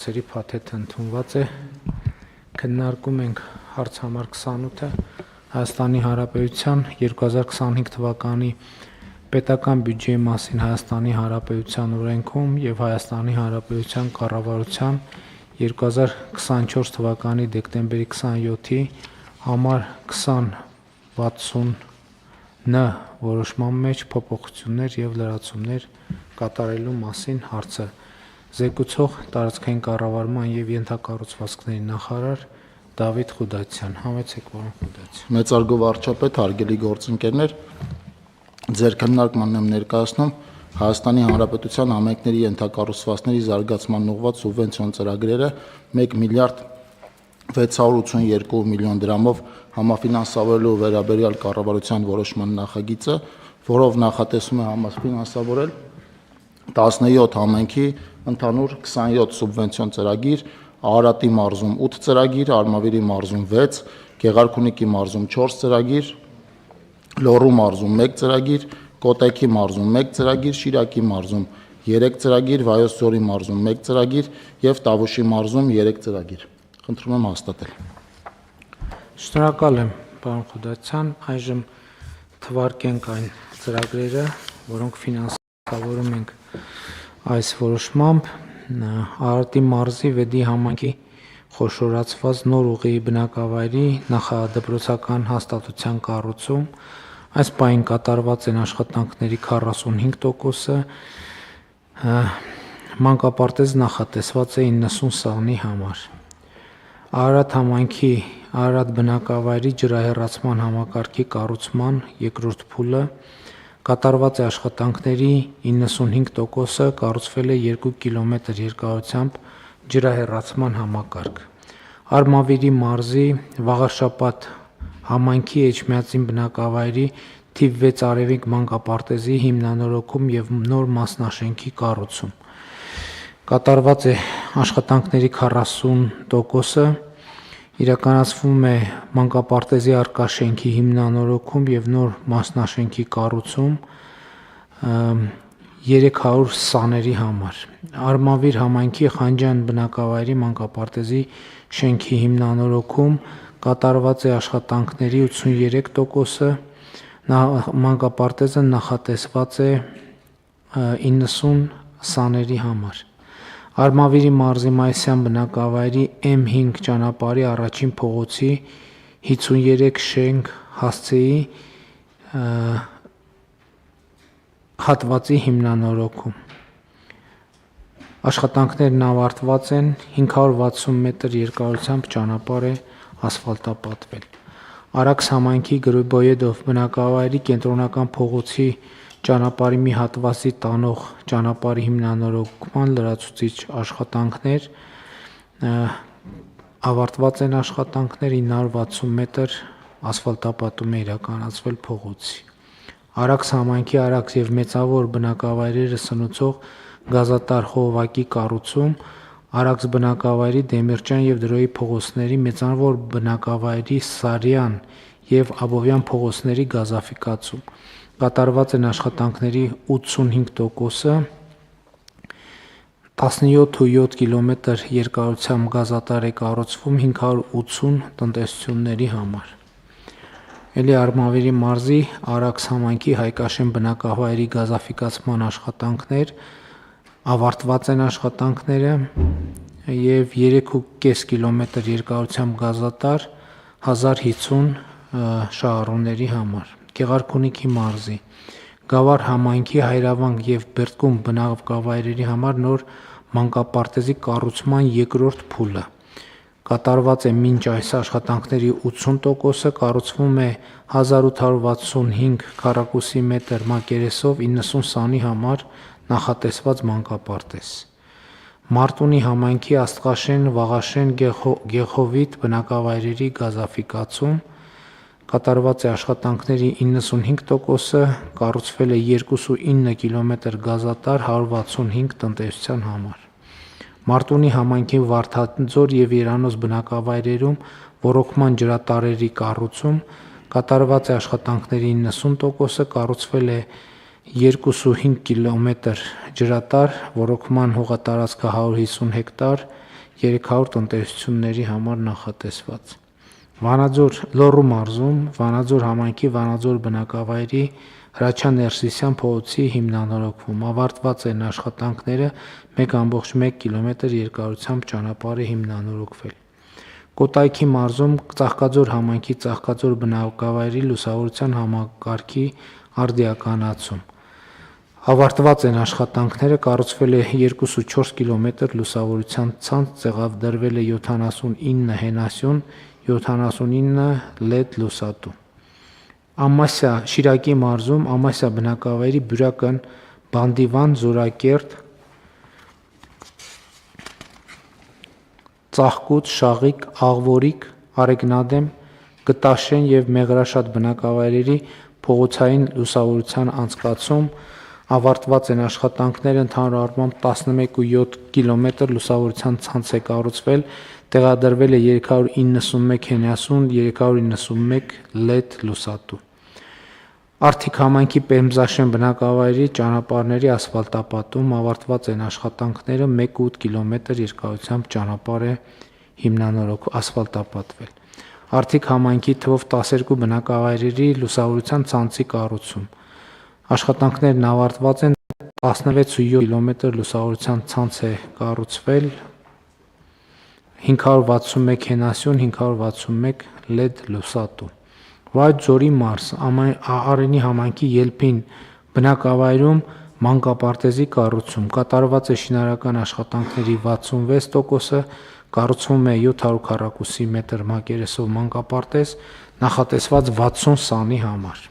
Սերի փաթեթը ընդունված է, քննարկում ենք հարց համար 28-ը Հայաստանի Հանրապետության 2025 թվականի պետական բյուջեի մասին Հայաստանի Հանրապետության օրենքում եւ Հայաստանի Հանրապետության կառավարության 2024 թվականի դեկտեմբերի 27-ի համար 2060N որոշման մեջ փոփոխություններ եւ լրացումներ կատարելու մասին հարցը Զեկուցող տարածքային կառավարման եւ ենթակառուցվածքների նախարար Դավիթ Խուդացյան, համեցեք պարոն Խուդացյան։ Մեծարգո վարչապետ, հարգելի գործընկերներ, ձեր քննարկմանն եմ ներկայացնում Հայաստանի Հանրապետության համայնքների ենթակառուցվածքների զարգացման ուղղված սուբվենցիոն ծրագրերը 1 միլիարդ 682 միլիոն դրամով համաֆինանսավորելու վերաբերյալ կառավարության որոշման նախագիծը, որով նախատեսում է համաֆինանսավորել 17 համայնքի ընդհանուր 27 սուբվենցիոն ծրագիր, Արարատի մարզում 8 ծրագիր, Արմավիրի մարզում 6, Գեղարքունիքի մարզում 4 ծրագիր, Լոռու մարզում 1 ծրագիր, Կոտայքի մարզում 1 ծրագիր, Շիրակի մարզում 3 ծրագիր, Վայոց ձորի մարզում 1 ծրագիր եւ Տավուշի մարզում 3 ծրագիր։ Խնդրում եմ հաստատել։ Շնորհակալ եմ, պարոն Խուդացյան, այժմ թվարկենք այն ծրագրերը, որոնք ֆինանսավորում ենք այս որոշմամբ Արարատի մարզի Վեդի համայնքի խոշորացված նոր ուղիի բնակավայրի նախադպրոցական հաստատության կառուցում այս պահին կատարված են աշխատանքների 45%-ը մանկապարտեզ նախատեսված է 90 սաղնի համար Արարատ համայնքի Արարատ բնակավայրի ջրահեռացման համակարգի կառուցման երկրորդ փուլը կատարված է աշխատանքների 95%-ը կառուցվել է 2 կիլոմետր երկարությամբ ջրահեռացման համակարգ։ Արմավիրի մարզի Վաղաշապատ համայնքի Էջմիածին բնակավայրի թիվ 6 արևիկ մանկապարտեզի հիմնանորոգում եւ նոր մասնաշենքի կառուցում։ Կատարված է աշխատանքների 40%-ը իրականացվում է մանկապարտեզի առկա շենքի հիմնանորոգում եւ նոր մասնաշենքի կառուցում 300 սաների համար։ Արմավիր համայնքի Խանջյան բնակավայրի մանկապարտեզի շենքի հիմնանորոգում կատարված է աշխատանքների 83%-ը, մանկապարտեզը նախատեսված է 90 սաների համար։ Արմավիրի մարզի Մայիսյան բնակավայրի M5 ճանապարհի առաջին փողոցի 53 շենք հասցեի հատվածի հիմնանորոգում։ Աշխատանքներն ավարտված են, 560 մետր երկարությամբ ճանապարհ է ասֆալտապատվել։ Արաքս համայնքի Գրիբոյեդով բնակավայրի կենտրոնական փողոցի ճանապարհի մի հատվածի տանող ճանապարհի հիմնանորոգման լրացուցիչ աշխատանքներ ավարտված են աշխատանքներ 960 մետր ասֆալտապատում է իրականացվել փողոցի։ Արաքս համայնքի Արաքս եւ Մեծավոր բնակավայրերը սնուցող գազատար խողովակի կառուցում, Արաքս բնակավայրի Դեմիրճյան եւ Դրոյի փողոցների Մեծավոր բնակավայրի Սարյան եւ Աբովյան փողոցների գազաֆիկացում։ Կատարված են աշխատանքների 85%-ը 17.7 կիլոմետր երկարությամբ գազատար է կառուցվում 580 տնտեսությունների համար։ Էլի Արմավիրի մարզի Արաքս համայնքի Հայկաշեն բնակավայրի գազաֆիկացման աշխատանքներ ավարտված են աշխատանքները եւ 3.5 կիլոմետր երկարությամբ գազատար 1050 շահառուների համար։ Գեղարքունիքի մարզի Գավառ համայնքի Հայրավանք եւ Բերդկում բնակավայրերի համար նոր մանկապարտեզի կառուցման երկրորդ փուլը կատարված է մինչ այս աշխատանքների 80%-ը կառուցվում է 1865 քառակուսի մետր մակերեսով 90 սանի համար նախատեսված մանկապարտեզ։ Մարտունի համայնքի Աստղաշեն, Վաղաշեն, Գեխովիտ բնակավայրերի գազաֆիկացում կատարված է աշխատանքների 95%-ը կառուցվել է 2.9 կիլոմետր գազատար 165 տնտեսության համար։ Մարտունի համայնքի Վարդաձոր եւ Երանոց բնակավայրերում ռոռոկման ջրատարերի կառուցում կատարված է աշխատանքների 90%-ը կառուցվել է 2.5 կիլոմետր ջրատար, ռոռոկման հողատարածքը 150 հեկտար 300 տնտեսությունների համար նախատեսված։ Լոռու մարզում Վանաձոր համայնքի Վանաձոր բնակավայրի Հրաչյա Ներսիսյան փողոցի հիմնանորոգվում ավարտված են աշխատանքները 1.1 կիլոմետր երկարությամբ ճանապարհ է հիմնանորոգվել։ Կոտայքի մարզում Ծաղկաձոր համայնքի Ծաղկաձոր բնակավայրի լուսավորության համակարգի արդիականացում ավարտված են աշխատանքները, կառուցվել է 2.4 կիլոմետր լուսավորության ցանց, տեղադրվել է 79 հենասյուն, 79 LED լուսատու։ Շիրակի մարզում Ամասիա բնակավայրի Բյուրական Բանդիվան Զորակերտ Ծաղկուց Շաղիկ Աղվորիկ Արեգնադեմ Գտաշեն եւ Մեղրաշատ բնակավայրերի փողոցային լուսավորության անցկացում ավարտված են աշխատանքները, ընդհանուր առմամբ 11.7 կիլոմետր լուսավորության ցանց է կառուցվել, տեղադրվել է 391 հենասյուն, 391 LED լուսատու։ Արթիկ համայնքի Պեմզաշեն բնակավայրի ճանապարհների ասֆալտապատում ավարտված են աշխատանքները, 1.8 կիլոմետր երկարությամբ ճանապարհ է ասֆալտապատվել։ Արթիկ համայնքի թվով 12 բնակավայրերի լուսավորության ցանցի կառուցում աշխատանքներն ավարտված են, 16.7 կիլոմետր լուսավորության ցանց է կառուցվել, 561 հենասյուն, 561 LED լուսատու։ Վայոց ձորի մարզ Արենի համայնքի Ելփին բնակավայրում մանկապարտեզի կառուցում կատարված է շինարարական աշխատանքների 66%-ը, կառուցվում է 700 քառակուսի մետր մակերեսով մանկապարտեզ, նախատեսված 60 սանի համար։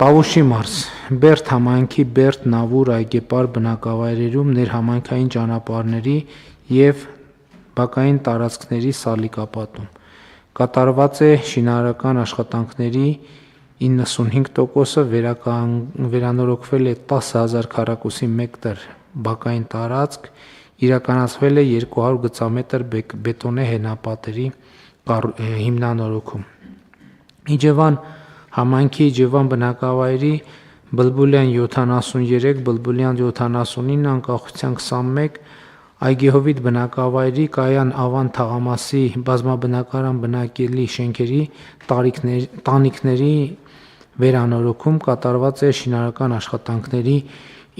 Տավուշի մարզ Բերդ համայնքի Բերդ Նավուր Այգեպար բնակավայրերում ներհամայնքային ճանապարհների եւ բակային տարածքների սալիկապատում կատարված է շինարարական աշխատանքների 95%-ը, վերանորոգվել է 10,000 քառակուսի մետր բակային տարածք, իրականացվել է 200 գծամետր բետոնե հենապատերի հիմնանորոգում։ Իջևան համայնքի Իջևան բնակավայրի Բլբուլյան 73, Բլբուլյան 79, Անկախության 21, Այգեհովիտ բնակավայրի Կայան Ավան թաղամասի բազմաբնակարան բնակելի շենքերի տանիքների վերանորոգում կատարված է շինարարական աշխատանքների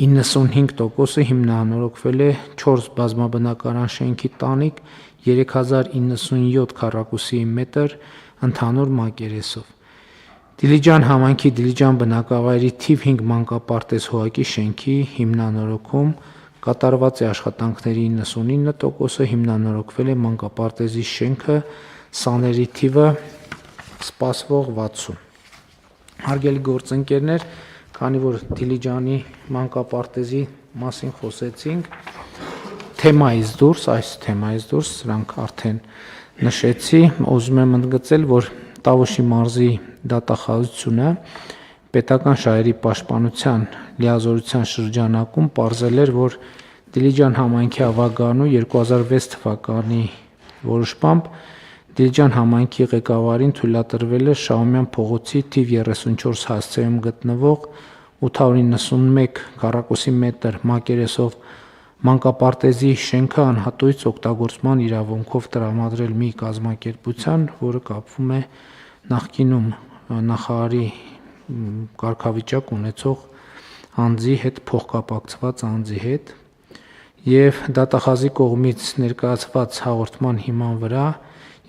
95%-ը, հիմնանորոգվել է 4 բազմաբնակարան շենքի տանիք 3097 քառակուսի մետր ընդհանուր մակերեսով։ Դիլիջան համայնքի Դիլիջան բնակավայրի թիվ 5 մանկապարտեզ հողակի շենքի հիմնանորոգում կատարված է աշխատանքների 99%-ը, հիմնանորոգվել է մանկապարտեզի շենքը, սաների թիվը սպասվող 60։ Հարգելի գործընկերներ, քանի որ Դիլիջանի մանկապարտեզի մասին խոսեցինք, այս թեմայից դուրս սրանք արդեն նշեցի, ուզում եմ ընդգծել, որ Տավուշի մարզի դատախազությունը պետական շահերի պաշտպանության լիազորության շրջանակում պարզել էր, որ Դիլիջան համայնքի ավագանու 2006 թվականի որոշմամբ Դիլիջան համայնքի ղեկավարին թույլատրվել է Շահումյան փողոցի թիվ 34 հասցեում գտնվող 891 քառակուսի մետր մակերեսով մանկապարտեզի շենքը անհատույց օգտագործման իրավունքով տրամադրել մի կազմակերպության, որը կապվում է նախկինում նախարարի կարգավիճակ ունեցող անձի հետ, փոխկապակցված անձի հետ, եւ դատախազի կողմից ներկայացված հաղորդման հիման վրա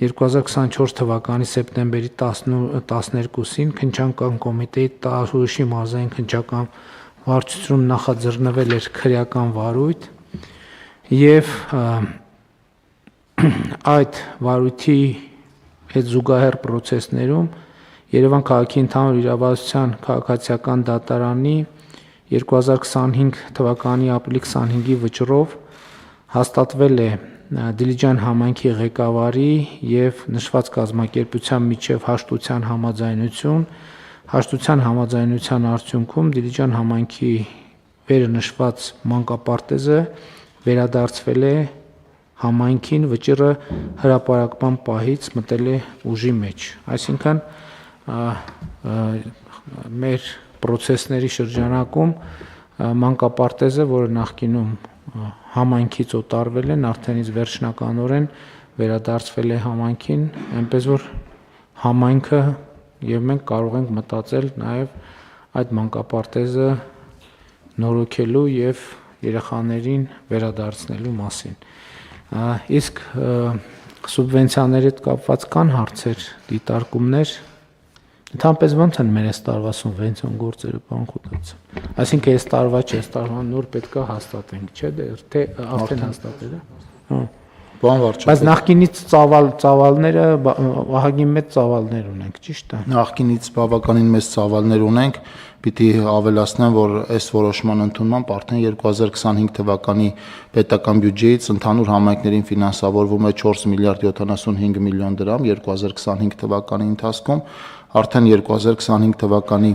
2024 թվականի սեպտեմբերի 12-ին քննչական կոմիտեի Տավուշի մարզային քննչական վարչությունում նախաձեռնվել էր քրեական վարույթ եւ այդ վարույթի հետ զուգահեռ process-ներում Երևան քաղաքի ընդհանուր իրավասության քաղաքացիական դատարանի 2025 թվականի ապրիլի 25-ի վճռով հաստատվել է Դիլիջան համայնքի ղեկավարի եւ նշված կազմակերպության միջև հաշտության համաձայնություն։ Հաշտության համաձայնության արդյունքում Դիլիջան համայնքի վերնշված մանկապարտեզը վերադարձվել է համայնքին, վճիռը հրապարակման պահից մտել է ուժի մեջ։ Այսինքն մեր process-ների շրջանակում մանկապարտեզը, որը նախկինում համայնքից օտարվել են, արդեն իսկ վերջնականորեն վերադարձվել է համայնքին, այնպես որ համայնքը եւ մենք կարող ենք մտածել նաեւ այդ մանկապարտեզը նորոգելու եւ երեխաներին վերադարձնելու մասին։ Իսկ սուբվենցիաների հետ կապված կան հարցեր, դիտարկումներ։ Ընդհանրապես ո՞նց են մեր այս տարվա սուբվենցիոն գործերը, պարոն Խուտացյան։ Այսինքն այս տարվա չէ, այս տարվա նոր պետք է հաստատենք, չէ՞, թե արդեն հաստատել է։ Հա։ Բան վարչապետ։ Բայց նախկինից ծավալները ահագին մեծ ծավալներ ունենք, ճիշտ է։ Նախկինից բավականին մեծ ծավալներ ունենք, պիտի ավելացնեմ, որ այս որոշման ընդունմամբ արդեն 2025 թվականի պետական բյուջեից ընդհանուր համայնքներին ֆինանսավորվում է 4 միլիարդ 75 միլիոն դրամ 2025 թվականի ընթացքում, արդեն 2025 թվականի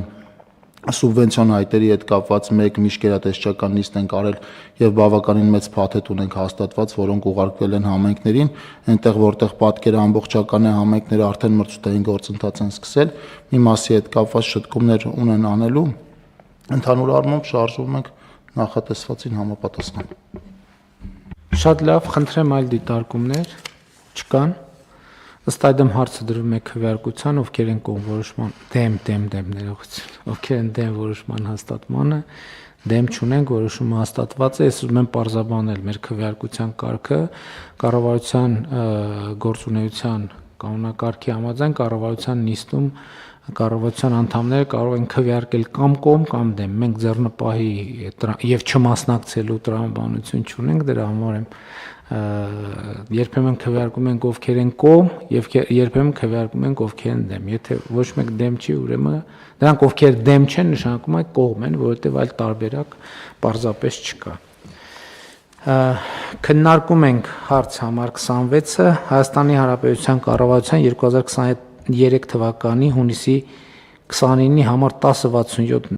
սուբվենցիոն հայտերի հետ կապված մեկ միջկերատեսչական նիստ ենք արել եւ բավականին մեծ փաթեթ ունենք հաստատված, որոնք ուղարկվել են համայնքներին, այնտեղ որտեղ պատկերը ամբողջական է, համայնքները արդեն մրցութային գործընթաց են սկսել, մի մասի հետ կապված շտկումներ ունեն անելու, ընդհանուր առմամբ շարժվում ենք նախատեսվածին համապատասխան։ Շատ լավ, խնդրեմ այլ դիտարկումներ չկան։ Ըստ այդմ հարցը դրվում է քվեարկության, ովքեր են կողմ որոշման ներողություն, ովքեր են դեմ որոշման հաստատմանը, դեմ չունենք, որոշումը հաստատված է, ես ուզում եմ պարզաբանել մեր քվեարկության կարգը, կառավարության գործունեության կանոնակարգի համաձայն կառավարության նիստում կառավարության անդամները կարող են քվեարկել կամ կողմ կամ դեմ։ Մենք ձեռնպահի եւ չմասնակցելու տրամաբանություն չունենք, դրա համար եմ երբեմն քվեարկում ենք ովքեր են կողմ եւ երբեմն քվեարկում ենք ովքեր են դեմ։ Եթե ոչ մեկ դեմ չի, ուրեմն դրանք ովքեր դեմ չեն, նշանակում է կողմ են, որովհետեւ այլ տարբերակ պարզապես չկա։ Քննարկում ենք հարց համար 26-ը Հայաստանի Հանրապետության կառավարության 2023 թվականի հունիսի 29-ի համար 1067